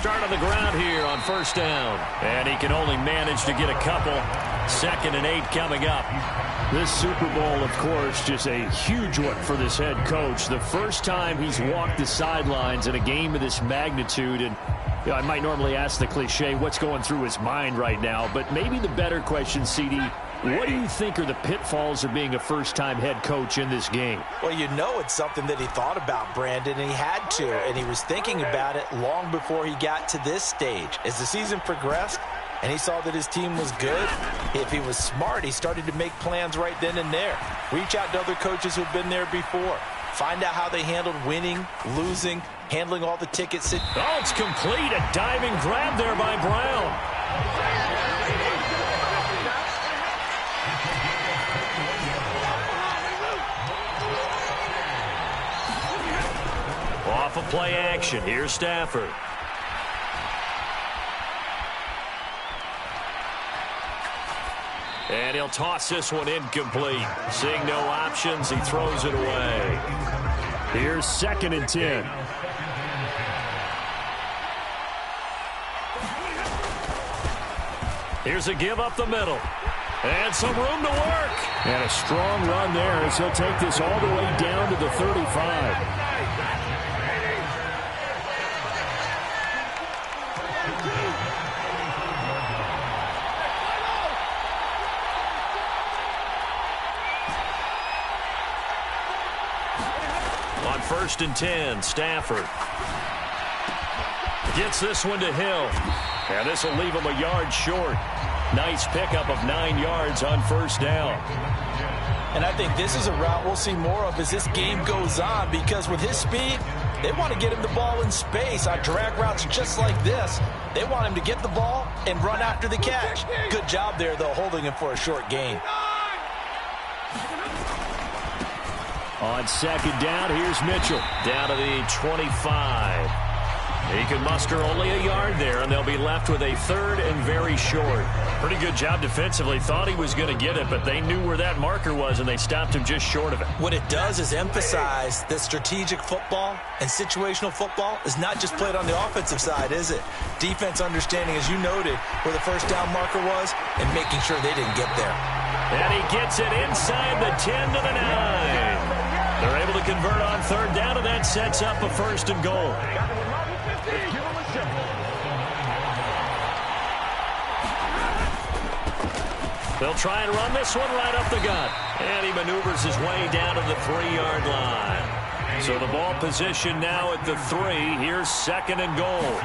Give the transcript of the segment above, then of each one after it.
start on the ground here on first down. And he can only manage to get a couple. 2nd and 8 coming up. This Super Bowl, of course, just a huge one for this head coach. The first time he's walked the sidelines in a game of this magnitude. And you know, I might normally ask the cliche, what's going through his mind right now? But maybe the better question, CD, what do you think are the pitfalls of being a first-time head coach in this game? Well, you know it's something that he thought about, Brandon, and he had to. And he was thinking about it long before he got to this stage. As the season progressed, and he saw that his team was good, if he was smart, he started to make plans right then and there. Reach out to other coaches who've been there before. Find out how they handled winning, losing, handling all the tickets. Oh, it's complete. A diving grab there by Brown. Off of play action. Here's Stafford. And he'll toss this one incomplete. Seeing no options, he throws it away. Here's 2nd and 10. Here's a give up the middle. And some room to work. And a strong run there as he'll take this all the way down to the 35. On 1st and 10, Stafford gets this one to Hill. And this will leave him a yard short. Nice pickup of 9 yards on 1st down. And I think this is a route we'll see more of as this game goes on, because with his speed, they want to get him the ball in space on drag routes just like this. They want him to get the ball and run after the catch. Good job there, though, holding him for a short gain. On 2nd down, here's Mitchell. Down to the 25. He can muster only a yard there, and they'll be left with a 3rd and very short. Pretty good job defensively. Thought he was going to get it, but they knew where that marker was, and they stopped him just short of it. What it does is emphasize that strategic football and situational football is not just played on the offensive side, is it? Defense understanding, as you noted, where the 1st down marker was and making sure they didn't get there. And he gets it inside the 10 to the 9. They're able to convert on 3rd down, and that sets up a 1st and goal. They'll try and run this one right up the gut. And he maneuvers his way down to the 3-yard line. So the ball position now at the 3. Here's 2nd and goal.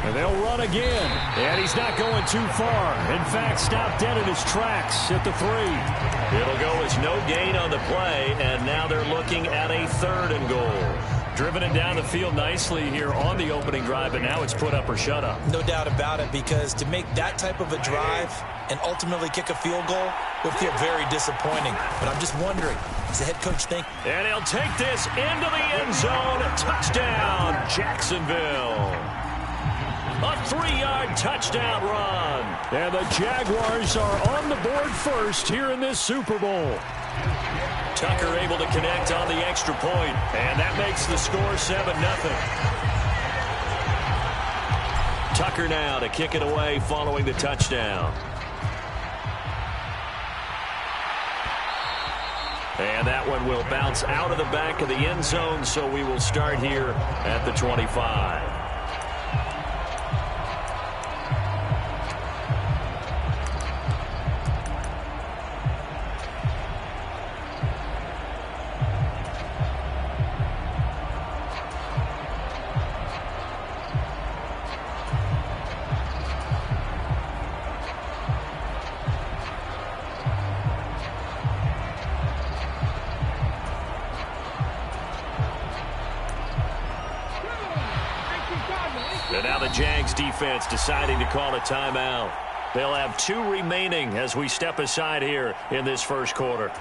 And they'll run again. And he's not going too far. In fact, stopped dead in his tracks at the 3. It'll go as no gain on the play, and now they're looking at a 3rd and goal. Driven it down the field nicely here on the opening drive, but now it's put up or shut up. No doubt about it, because to make that type of a drive and ultimately kick a field goal would feel very disappointing. But I'm just wondering, does the head coach think? And he'll take this into the end zone. Touchdown, Jacksonville. A 3-yard touchdown run. And the Jaguars are on the board first here in this Super Bowl. Tucker able to connect on the extra point, and that makes the score 7-0. Tucker now to kick it away following the touchdown. And that one will bounce out of the back of the end zone, so we will start here at the 25. And now the Jags defense deciding to call a timeout. They'll have 2 remaining as we step aside here in this first quarter.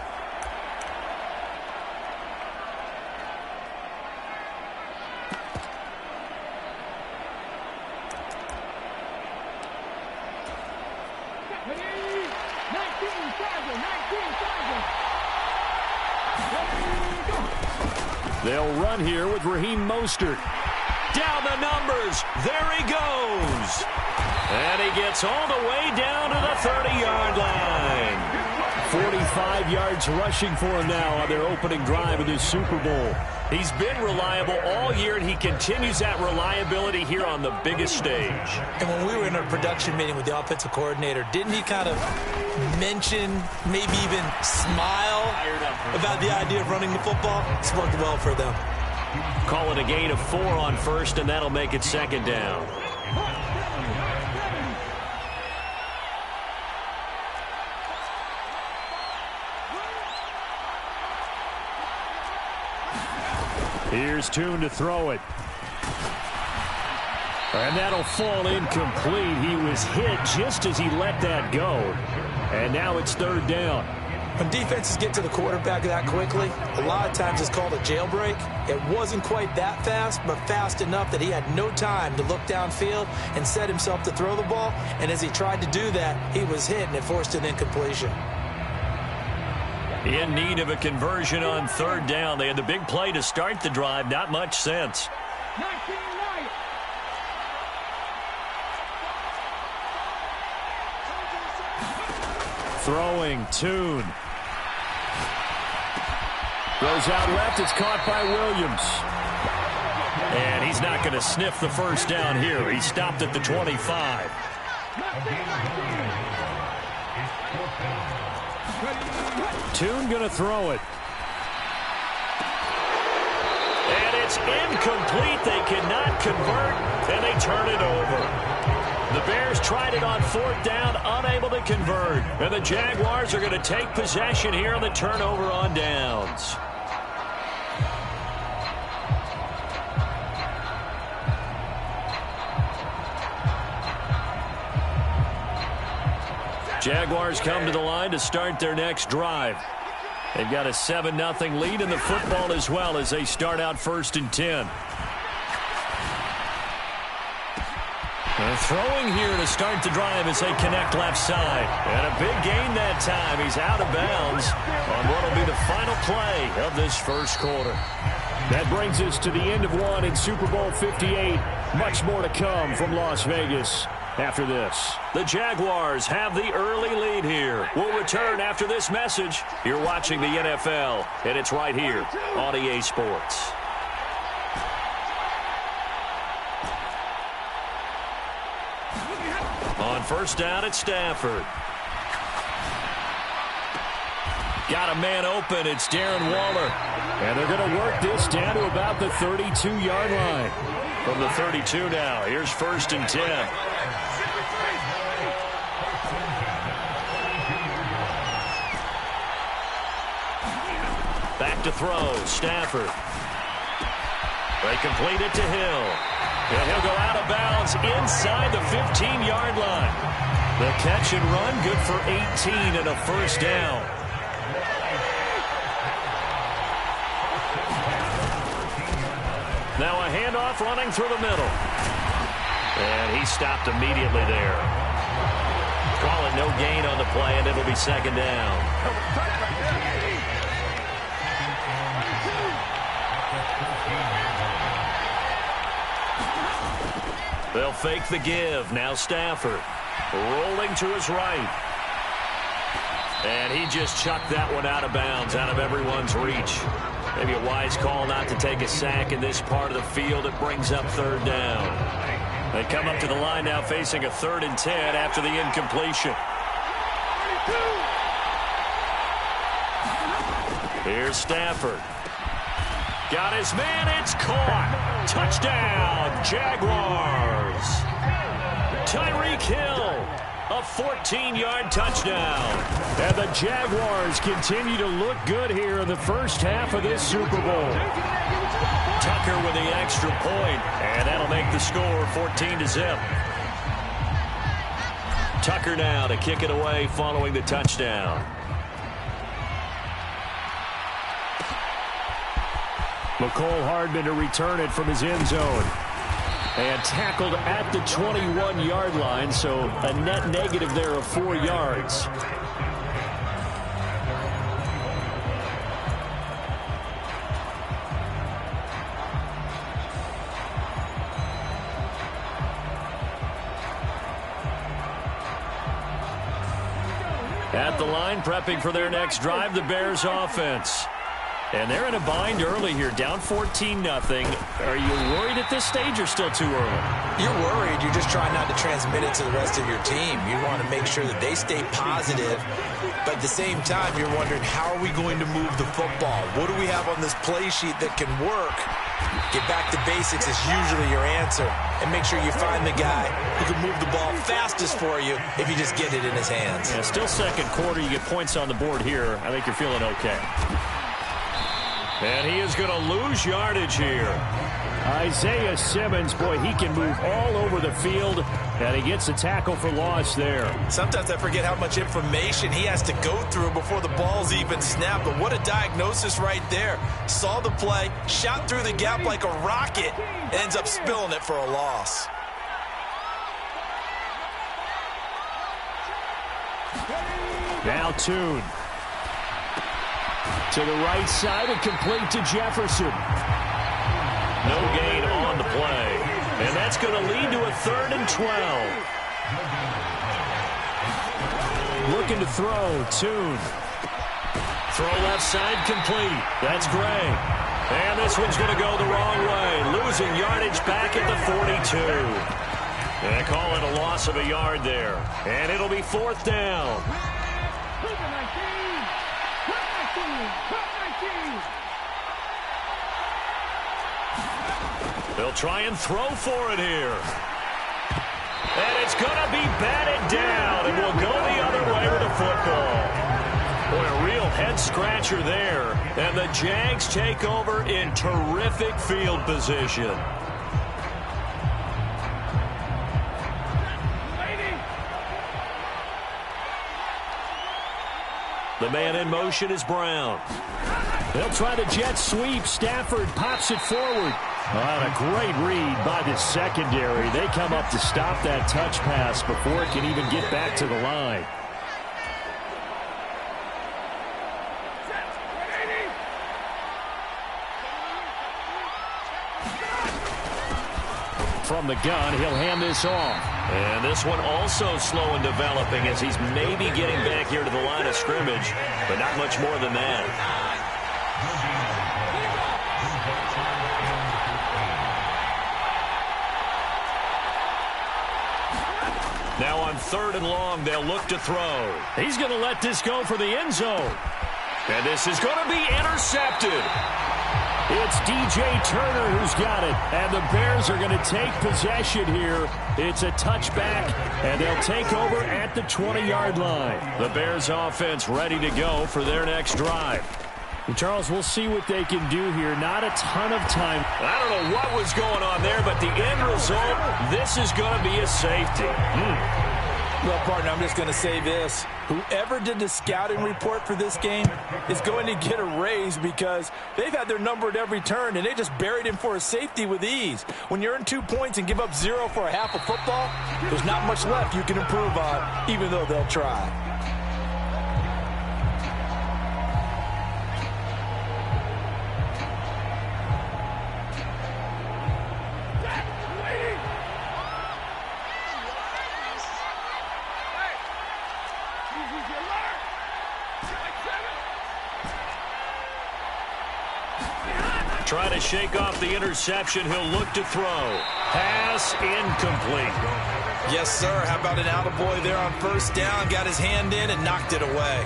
They'll run here with Raheem Mostert. Down the numbers. There he goes. And he gets all the way down to the 30-yard line. 45 yards rushing for him now on their opening drive of this Super Bowl. He's been reliable all year, and he continues that reliability here on the biggest stage. And when we were in a production meeting with the offensive coordinator, didn't he kind of mention, maybe even smile about the idea of running the football? It's worked well for them. Call it a gain of 4 on first, and that'll make it second down. Here's Tune to throw it. And that'll fall incomplete. He was hit just as he let that go. And now it's third down. When defenses get to the quarterback that quickly, a lot of times it's called a jailbreak. It wasn't quite that fast, but fast enough that he had no time to look downfield and set himself to throw the ball. And as he tried to do that, he was hit, and it forced an incompletion. In need of a conversion on third down. They had the big play to start the drive. Not much sense. Throwing, Tune. Goes out left. It's caught by Williams. And he's not going to sniff the first down here. He stopped at the 25. Tune going to throw it. And it's incomplete. They cannot convert, and they turn it over. The Bears tried it on fourth down, unable to convert. And the Jaguars are going to take possession here on the turnover on downs. Jaguars come to the line to start their next drive. They've got a 7-0 lead in the football as well as they start out 1st and 10. And throwing here to start the drive as they connect left side. And a big gain that time. He's out of bounds on what will be the final play of this first quarter. That brings us to the end of one in Super Bowl 58. Much more to come from Las Vegas after this. The Jaguars have the early lead here. We'll return after this message. You're watching the NFL, and it's right here on EA Sports. On first down, it's Stafford. Got a man open. It's Darren Waller. And they're going to work this down to about the 32-yard line. From the 32 now, here's 1st and 10. Back to throw, Stafford. They complete it to Hill. And he'll go out of bounds inside the 15-yard line. The catch and run, good for 18 and a first down. Now a handoff running through the middle. And he stopped immediately there. Call it no gain on the play, and it'll be second down. They'll fake the give. Now Stafford rolling to his right. And he just chucked that one out of bounds, out of everyone's reach. Maybe a wise call not to take a sack in this part of the field. It brings up third down. They come up to the line now facing a 3rd and 10 after the incompletion. Here's Stafford. Got his man. It's caught. Touchdown, Jaguars. Tyreek Hill. A 14-yard touchdown. And the Jaguars continue to look good here in the first half of this Super Bowl. Tucker with the extra point, and that'll make the score 14-0. Tucker now to kick it away following the touchdown. McCole Hardman to return it from his end zone. And tackled at the 21-yard line, so a net negative there of 4 yards. the line, prepping for their next drive, the Bears offense. And they're in a bind early here, down 14-0. Are you worried at this stage or still too early? You're worried. You're just trying not to transmit it to the rest of your team. You want to make sure that they stay positive, but at the same time, you're wondering, how are we going to move the football? What do we have on this play sheet that can work? Get back to basics is usually your answer, and make sure you find the guy who can move the ball fastest for you if you just get it in his hands. Yeah, still second quarter. You get points on the board here. I think you're feeling okay. And he is going to lose yardage here. Isaiah Simmons, boy, he can move all over the field, and he gets a tackle for loss there. Sometimes I forget how much information he has to go through before the ball's even snapped, but what a diagnosis right there. Saw the play, shot through the gap like a rocket, ends up spilling it for a loss. Now Tune. To the right side and complete to Jefferson. No gain on the play. And that's going to lead to a 3rd and 12. Looking to throw. Tune. Throw left side complete. That's Gray. And this one's going to go the wrong way. Losing yardage back at the 42. They call it a loss of a yard there. And it'll be 4th down. They'll try and throw for it here. And it's going to be batted down, and we'll go the other way with the football. Boy, a real head-scratcher there. And the Jags take over in terrific field position. The man in motion is Brown. They'll try the jet sweep. Stafford pops it forward. A great read by the secondary. They come up to stop that touch pass before it can even get back to the line. From the gun, he'll hand this off. And this one also slow in developing as he's maybe getting back here to the line of scrimmage, but not much more than that. Now on 3rd and long, they'll look to throw. He's going to let this go for the end zone. And this is going to be intercepted. It's DJ Turner who's got it. And the Bears are going to take possession here. It's a touchback, and they'll take over at the 20-yard line. The Bears offense ready to go for their next drive. Charles, we'll see what they can do here. Not a ton of time. I don't know what was going on there, but the end result, this is going to be a safety. Well, partner, I'm just going to say this. Whoever did the scouting report for this game is going to get a raise because they've had their number at every turn, and they just buried him for a safety with ease. When you earn 2 points and give up 0 for a half of football, there's not much left you can improve on, even though they'll try. Try to shake off the interception. He'll look to throw. Pass incomplete. Yes, sir. How about an attaboy there on 1st down? Got his hand in and knocked it away.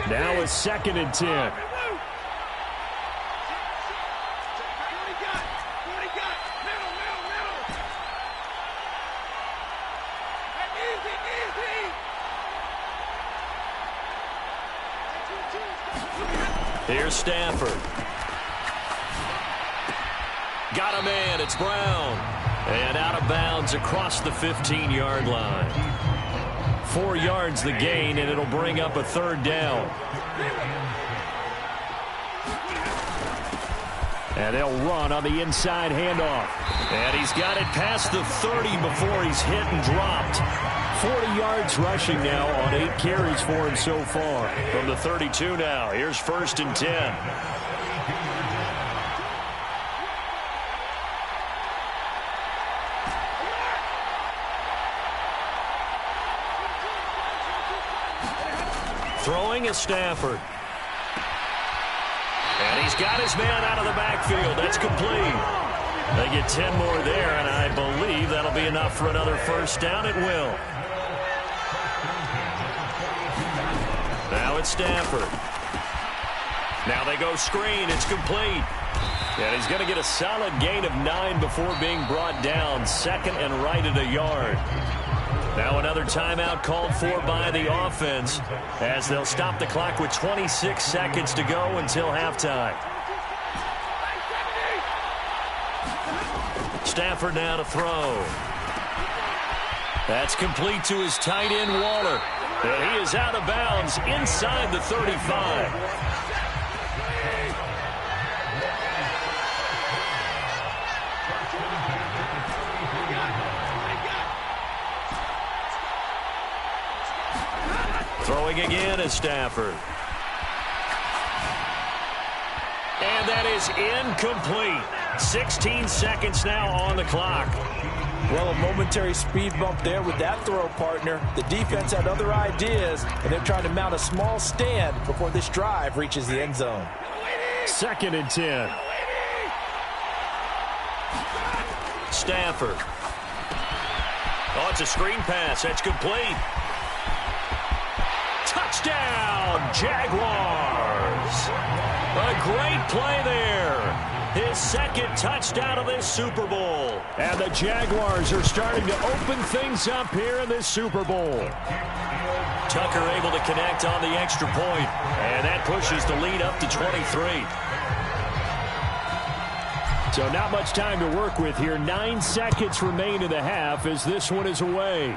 Now it's 2nd and 10. Here's Stafford. Got a man. It's Brown. And out of bounds across the 15-yard line. 4 yards the gain, and it'll bring up a 3rd down. And they'll run on the inside handoff. And he's got it past the 30 before he's hit and dropped. 40 yards rushing now on 8 carries for him so far. From the 32 now, here's 1st and 10. Throwing is Stafford. And he's got his man out of the backfield. That's complete. They get 10 more there, and I believe that'll be enough for another first down. It will. Now it's Stafford. Now they go screen. It's complete. And he's going to get a solid gain of 9 before being brought down. Second and right at a yard. Now another timeout called for by the offense as they'll stop the clock with 26 seconds to go until halftime. Stafford now to throw. That's complete to his tight end, Waller. And he is out of bounds inside the 35. Throwing again is Stafford. And that is incomplete. 16 seconds now on the clock. Well, a momentary speed bump there with that throw, partner. The defense had other ideas, and they're trying to mount a small stand before this drive reaches the end zone. 2nd and 10. Stafford. Oh, it's a screen pass. That's complete. Touchdown, Jaguars. A great play there. His second touchdown of this Super Bowl. And the Jaguars are starting to open things up here in this Super Bowl. Tucker able to connect on the extra point. And that pushes the lead up to 23. So not much time to work with here. 9 seconds remain in the half as this one is away.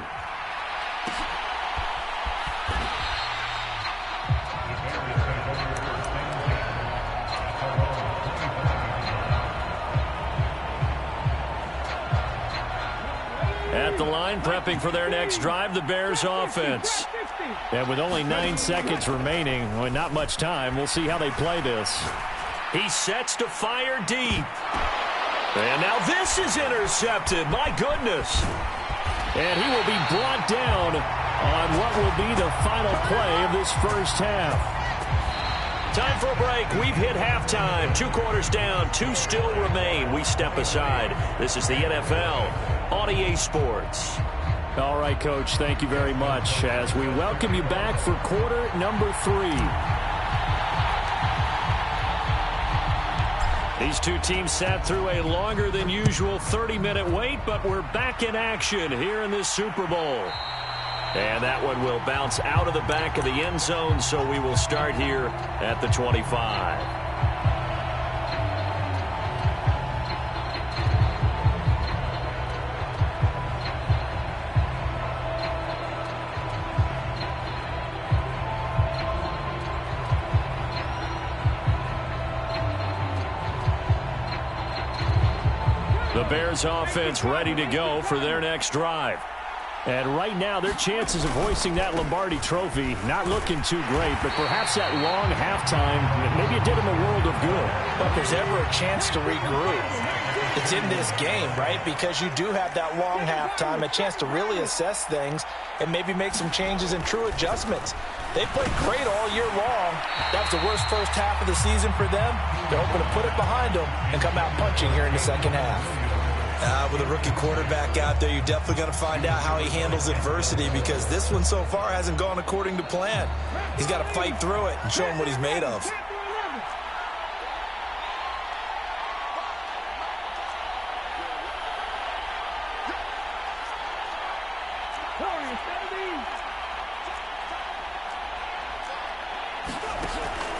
At the line, prepping for their next drive, the Bears offense. And with only 9 seconds remaining, well, not much time, we'll see how they play this. He sets to fire deep. And now this is intercepted. My goodness. And he will be brought down on what will be the final play of this first half. Time for a break. We've hit halftime. 2 quarters down. 2 still remain. We step aside. This is the NFL on EA Sports. All right, Coach, thank you very much as we welcome you back for quarter number 3. These two teams sat through a longer than usual 30-minute wait, but we're back in action here in this Super Bowl. And that one will bounce out of the back of the end zone, so we will start here at the 25. The Bears offense ready to go for their next drive. And right now, their chances of hoisting that Lombardi trophy not looking too great, but perhaps that long halftime, maybe it did them a world of good. But if there's ever a chance to regroup, it's in this game, right? Because you do have that long halftime, a chance to really assess things and maybe make some changes and true adjustments. They played great all year long. That was the worst first half of the season for them. They're hoping to put it behind them and come out punching here in the second half. With a rookie quarterback out there, you're definitely going to find out how he handles adversity because this one so far hasn't gone according to plan. He's got to fight through it and show him what he's made of.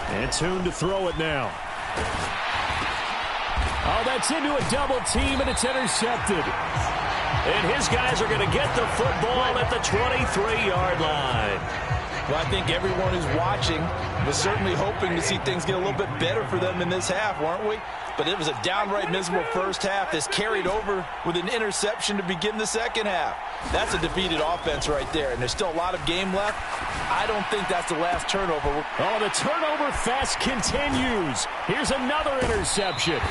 And Tune to throw it now. Oh, that's into a double team, and it's intercepted. And his guys are going to get the football at the 23-yard line. Well, I think everyone who's watching was certainly hoping to see things get a little bit better for them in this half, weren't we? But it was a downright miserable first half that's carried over with an interception to begin the second half. That's a defeated offense right there, and there's still a lot of game left. I don't think that's the last turnover. Oh, the turnover fest continues. Here's another interception.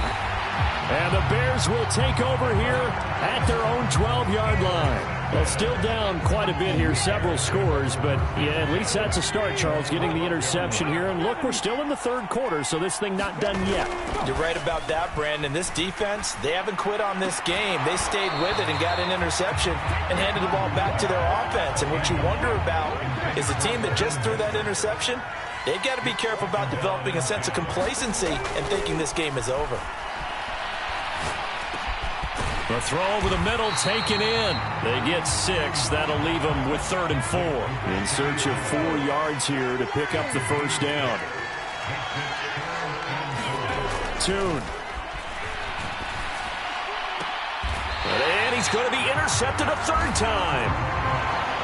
And the Bears will take over here at their own 12-yard line. Well, still down quite a bit here, several scores, but yeah, at least that's a start, Charles, getting the interception here. And look, we're still in the third quarter, so this thing not done yet. You're right about that, Brandon. This defense, they haven't quit on this game. They stayed with it and got an interception and handed the ball back to their offense. And what you wonder about is the team that just threw that interception, they've got to be careful about developing a sense of complacency and thinking this game is over. The throw over the middle taken in. They get 6. That'll leave them with 3rd and 4. In search of 4 yards here to pick up the first down. Tune. And he's going to be intercepted a 3rd time.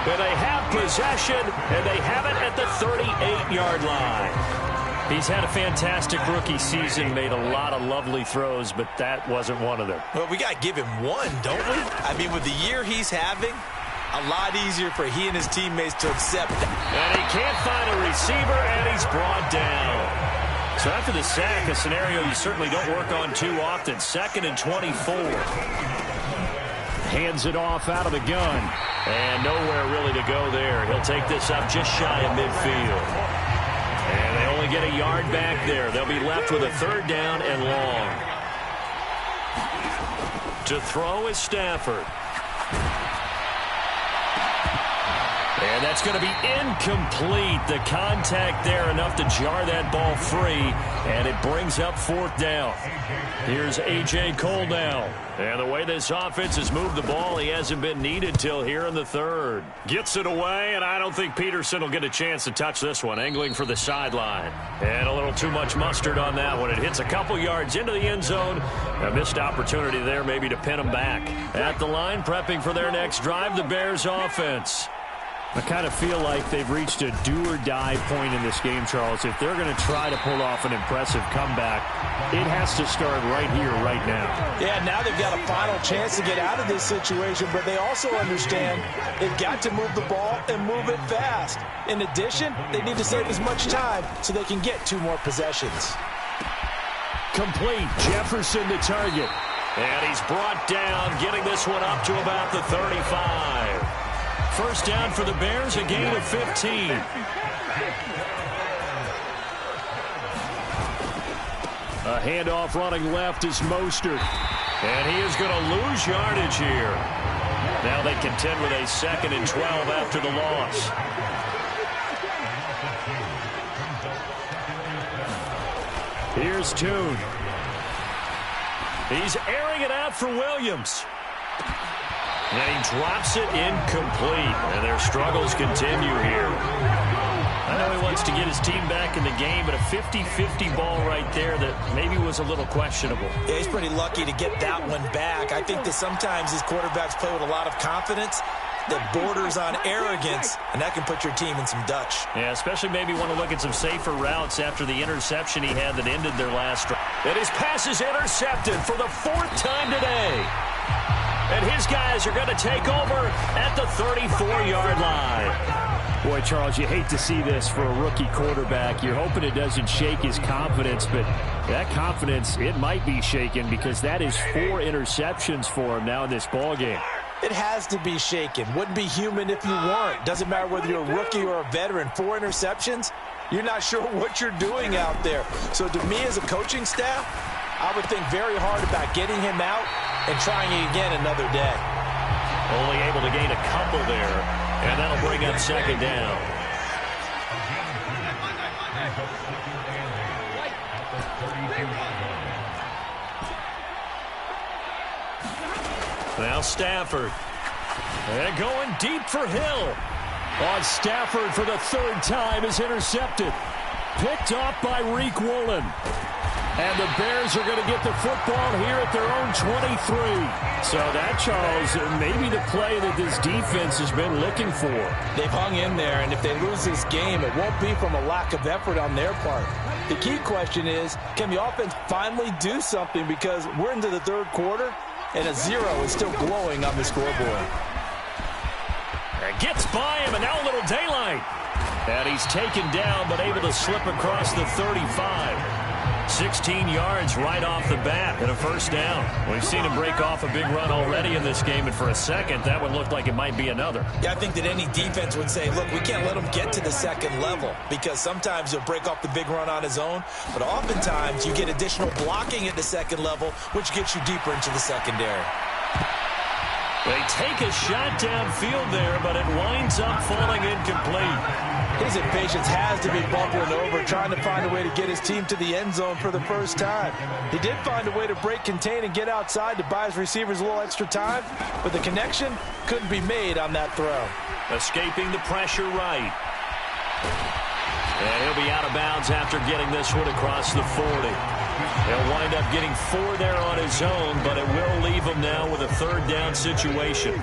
And they have possession, and they have it at the 38-yard line. He's had a fantastic rookie season, made a lot of lovely throws, but that wasn't one of them. Well, we got to give him one, don't we? I mean, with the year he's having, a lot easier for he and his teammates to accept that. And he can't find a receiver, and he's brought down. So after the sack, a scenario you certainly don't work on too often. 2nd and 24. Hands it off out of the gun. And nowhere really to go there. He'll take this up just shy of midfield. And they only get a yard back there. They'll be left with a 3rd down and long. To throw is Stafford. And that's going to be incomplete. The contact there enough to jar that ball free. And it brings up 4th down. Here's A.J. Cole now. And the way this offense has moved the ball, he hasn't been needed till here in the 3rd. Gets it away, and I don't think Peterson will get a chance to touch this one. Angling for the sideline. And a little too much mustard on that one. It hits a couple yards into the end zone. A missed opportunity there maybe to pin them back. At the line, prepping for their next drive, the Bears offense. I kind of feel like they've reached a do-or-die point in this game, Charles. If they're going to try to pull off an impressive comeback, it has to start right here, right now. Yeah, now they've got a final chance to get out of this situation, but they also understand they've got to move the ball and move it fast. In addition, they need to save as much time so they can get 2 more possessions. Complete. Jefferson the target. And he's brought down, getting this one up to about the 35. First down for the Bears, a gain of 15. A handoff running left is Mostert. And he is going to lose yardage here. Now they contend with a 2nd and 12 after the loss. Here's Tune. He's airing it out for Williams. And he drops it incomplete. And their struggles continue here. I know he wants to get his team back in the game, but a 50-50 ball right there that maybe was a little questionable. Yeah, he's pretty lucky to get that one back. I think that sometimes these quarterbacks play with a lot of confidence that borders on arrogance, and that can put your team in some Dutch. Yeah, especially maybe want to look at some safer routes after the interception he had that ended their last drive. And his pass is intercepted for the 4th time today. And his guys are going to take over at the 34-yard line. Boy, Charles, you hate to see this for a rookie quarterback. You're hoping it doesn't shake his confidence, but that confidence, it might be shaken because that is 4 interceptions for him now in this ballgame. It has to be shaken. Wouldn't be human if you weren't. Doesn't matter whether you're a rookie or a veteran. 4 interceptions, you're not sure what you're doing out there. So to me as a coaching staff, I would think very hard about getting him out and trying it again another day. Only able to gain a couple there, and that'll bring up 2nd down. Now Stafford. And going deep for Hill. On Stafford for the 3rd time is intercepted. Picked off by Reek Woolen. And the Bears are going to get the football here at their own 23. So that, Charles, maybe the play that this defense has been looking for. They've hung in there, and if they lose this game, it won't be from a lack of effort on their part. The key question is, can the offense finally do something? Because we're into the 3rd quarter, and a 0 is still glowing on the scoreboard. And gets by him, and now a little daylight. And he's taken down, but able to slip across the 35. 16 yards right off the bat and a first down. We've seen him break off a big run already in this game, and for a second, that would look like it might be another. Yeah, I think that any defense would say, look, we can't let him get to the second level, because sometimes he'll break off the big run on his own, but oftentimes you get additional blocking at the second level, which gets you deeper into the secondary. They take a shot downfield there, but it winds up falling incomplete. His impatience has to be bubbling over, trying to find a way to get his team to the end zone for the first time. He did find a way to break contain and get outside to buy his receivers a little extra time, but the connection couldn't be made on that throw. Escaping the pressure right. And he'll be out of bounds after getting this one across the 40. He'll wind up getting 4 there on his own, but it will leave him now with a third down situation.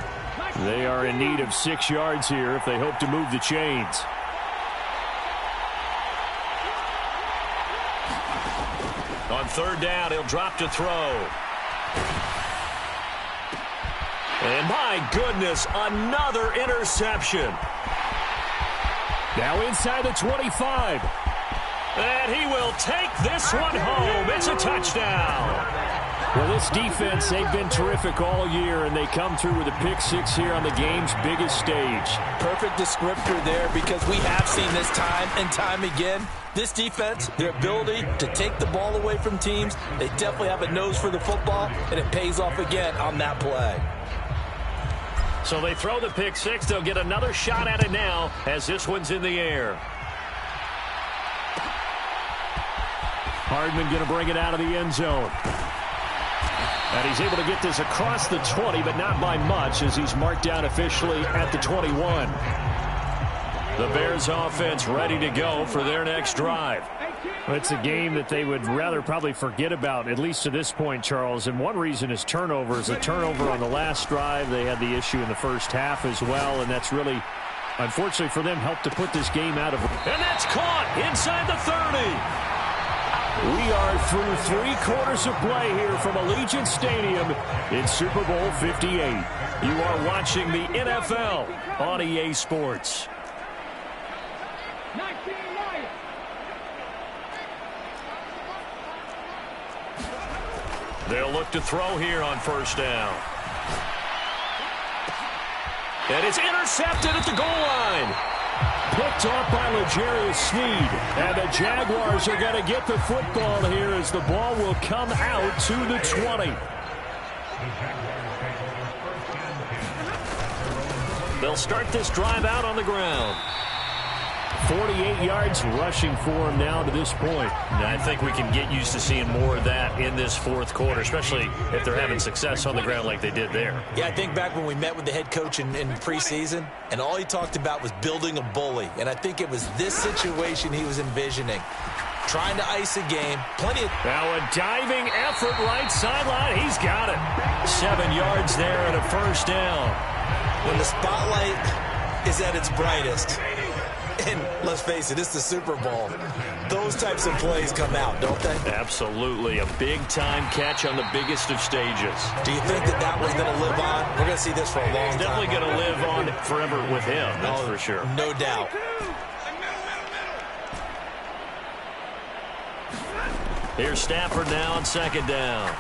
They are in need of 6 yards here if they hope to move the chains. On third down, he'll drop to throw. And my goodness, another interception. Now inside the 25. And he will take this one home. It's a touchdown. Well, this defense, they've been terrific all year, and they come through with a pick six here on the game's biggest stage. Perfect descriptor there, because we have seen this time and time again. This defense, their ability to take the ball away from teams, they definitely have a nose for the football, and it pays off again on that play. So they throw the pick six. They'll get another shot at it now as this one's in the air. Hardman going to bring it out of the end zone. And he's able to get this across the 20, but not by much, as he's marked down officially at the 21. The Bears offense ready to go for their next drive. It's a game that they would rather probably forget about, at least to this point, Charles. And one reason is turnovers. A turnover on the last drive. They had the issue in the first half as well, and that's really, unfortunately for them, helped to put this game out of... And that's caught inside the 30. We are through 3 quarters of play here from Allegiant Stadium in Super Bowl 58. You are watching the NFL on EA Sports. They'll look to throw here on first down. And it's intercepted at the goal line. Picked off by L'Jarius Sneed. And the Jaguars are going to get the football here as the ball will come out to the 20. They'll start this drive out on the ground. 48 yards rushing for him now to this point. And I think we can get used to seeing more of that in this fourth quarter, especially if they're having success on the ground like they did there. Yeah, I think back when we met with the head coach in preseason, and all he talked about was building a bully. And I think it was this situation he was envisioning. Trying to ice a game. Plenty of... Now a diving effort right sideline. He's got it. 7 yards there and a first down. When the spotlight is at its brightest, and let's face it, it's the Super Bowl, those types of plays come out, don't they? Absolutely. A big-time catch on the biggest of stages. Do you think that that was going to live on? We're going to see this for a long time. Definitely going to live on forever with him, that's for sure. No doubt. Here's Stafford now on second down.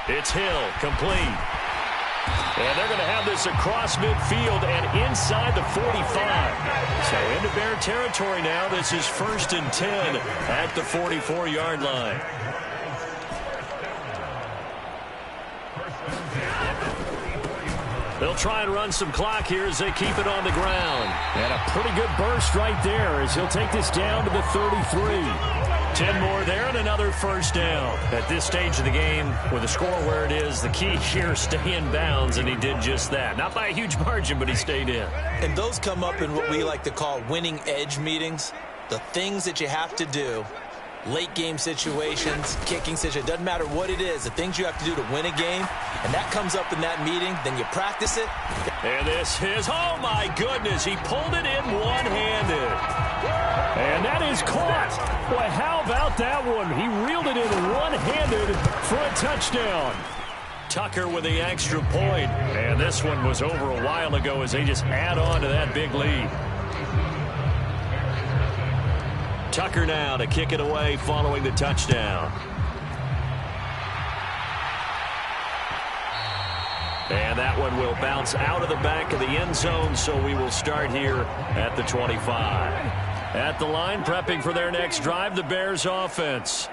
It's Hill, complete. And they're going to have this across midfield and inside the 45. So into Bear territory now. This is 1st and 10 at the 44-yard line. They'll try and run some clock here as they keep it on the ground. And a pretty good burst right there as he'll take this down to the 33. 10 more there and another first down. At this stage of the game, with the score where it is, the key here is stay in bounds, and he did just that. Not by a huge margin, but he stayed in. And those come up in what we like to call winning edge meetings. The things that you have to do, late game situations, kicking situations, doesn't matter what it is, the things you have to do to win a game, and that comes up in that meeting, then you practice it. And this is, oh my goodness, he pulled it in one-handed. And that is caught. Boy, how about that one? He reeled it in one-handed for a touchdown. Tucker with the extra point. And this one was over a while ago as they just add on to that big lead. Tucker now to kick it away following the touchdown. And that one will bounce out of the back of the end zone, so we will start here at the 25. At the line, prepping for their next drive, the Bears offense.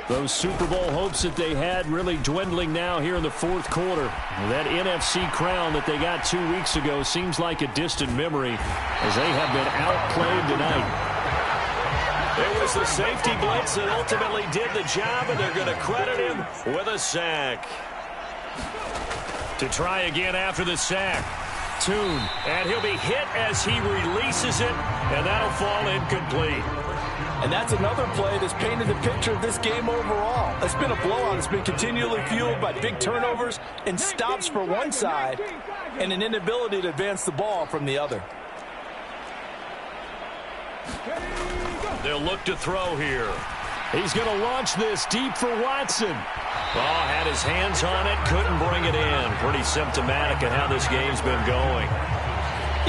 Those Super Bowl hopes that they had really dwindling now here in the fourth quarter. That NFC crown that they got 2 weeks ago seems like a distant memory as they have been outplayed tonight. It was the safety blitz that ultimately did the job, and they're going to credit him with a sack. To try again after the sack. Tune, and he'll be hit as he releases it, and that'll fall incomplete. And that's another play that's painted the picture of this game overall. It's been a blowout. It's been continually fueled by big turnovers and stops for one side and an inability to advance the ball from the other. They'll look to throw here. He's going to launch this deep for Watson. Oh, had his hands on it, couldn't bring it in. Pretty symptomatic of how this game's been going.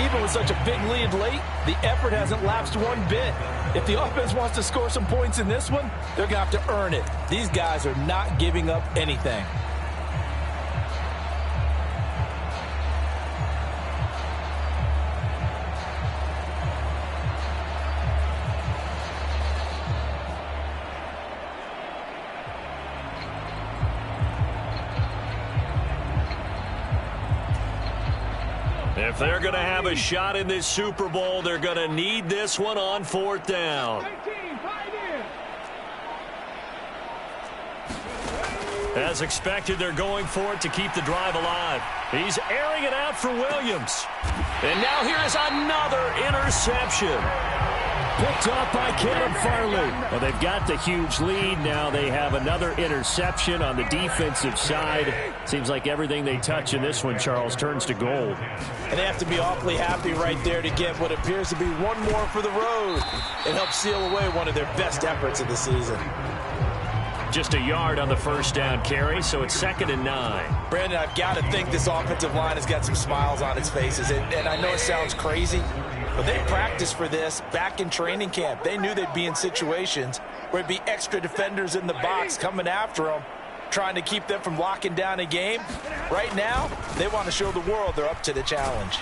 Even with such a big lead late, the effort hasn't lapsed one bit. If the offense wants to score some points in this one, they're going to have to earn it. These guys are not giving up anything. If they're going to have a shot in this Super Bowl, they're going to need this one on fourth down. As expected, they're going for it to keep the drive alive. He's airing it out for Williams. And now here is another interception. Picked off by Caleb Farley. Well, they've got the huge lead. Now they have another interception on the defensive side. Seems like everything they touch in this one, Charles, turns to gold. And they have to be awfully happy right there to get what appears to be one more for the road and help seal away one of their best efforts of the season. Just a yard on the first down carry, so it's 2nd and 9. Brandon, I've got to think this offensive line has got some smiles on its faces. And I know it sounds crazy, but they practiced for this back in training camp. They knew they'd be in situations where it'd be extra defenders in the box coming after them, trying to keep them from locking down a game. Right now, they want to show the world they're up to the challenge.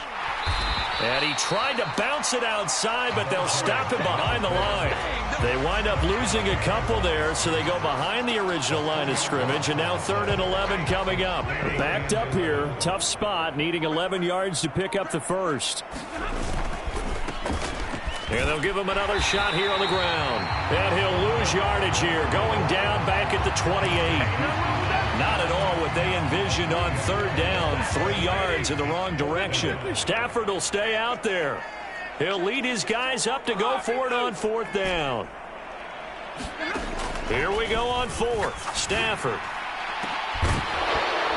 And he tried to bounce it outside, but they'll stop him behind the line. They wind up losing a couple there, so they go behind the original line of scrimmage, and now 3rd and 11 coming up. Backed up here, tough spot, needing 11 yards to pick up the first. And they'll give him another shot here on the ground. And he'll lose yardage here, going down back at the 28. Not at all what they envisioned on 3rd down. 3 yards in the wrong direction. Stafford will stay out there. He'll lead his guys up to go for it on 4th down. Here we go on 4th. Stafford.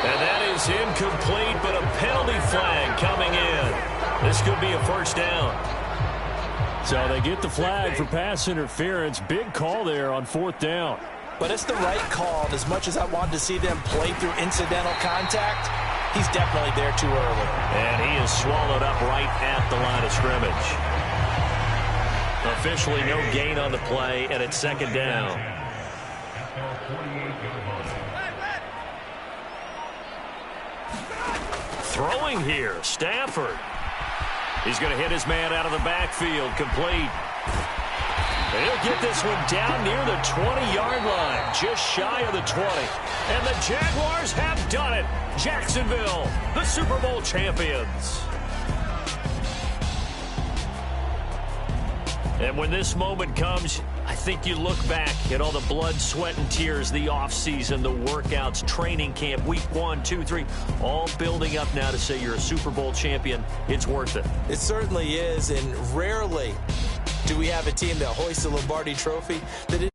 And that is incomplete, but a penalty flag coming in. This could be a 1st down. So they get the flag for pass interference. Big call there on 4th down. But it's the right call. And as much as I wanted to see them play through incidental contact, he's definitely there too early. And he is swallowed up right at the line of scrimmage. Officially no gain on the play, and it's 2nd down. Throwing here, Stafford. He's going to hit his man out of the backfield, complete. He'll get this one down near the 20-yard line, just shy of the 20. And the Jaguars have done it. Jacksonville, the Super Bowl champions. And when this moment comes, I think you look back at all the blood, sweat, and tears, the offseason, the workouts, training camp, week 1, 2, 3, all building up now to say you're a Super Bowl champion. It's worth it. It certainly is, and rarely do we have a team that hoists the Lombardi Trophy that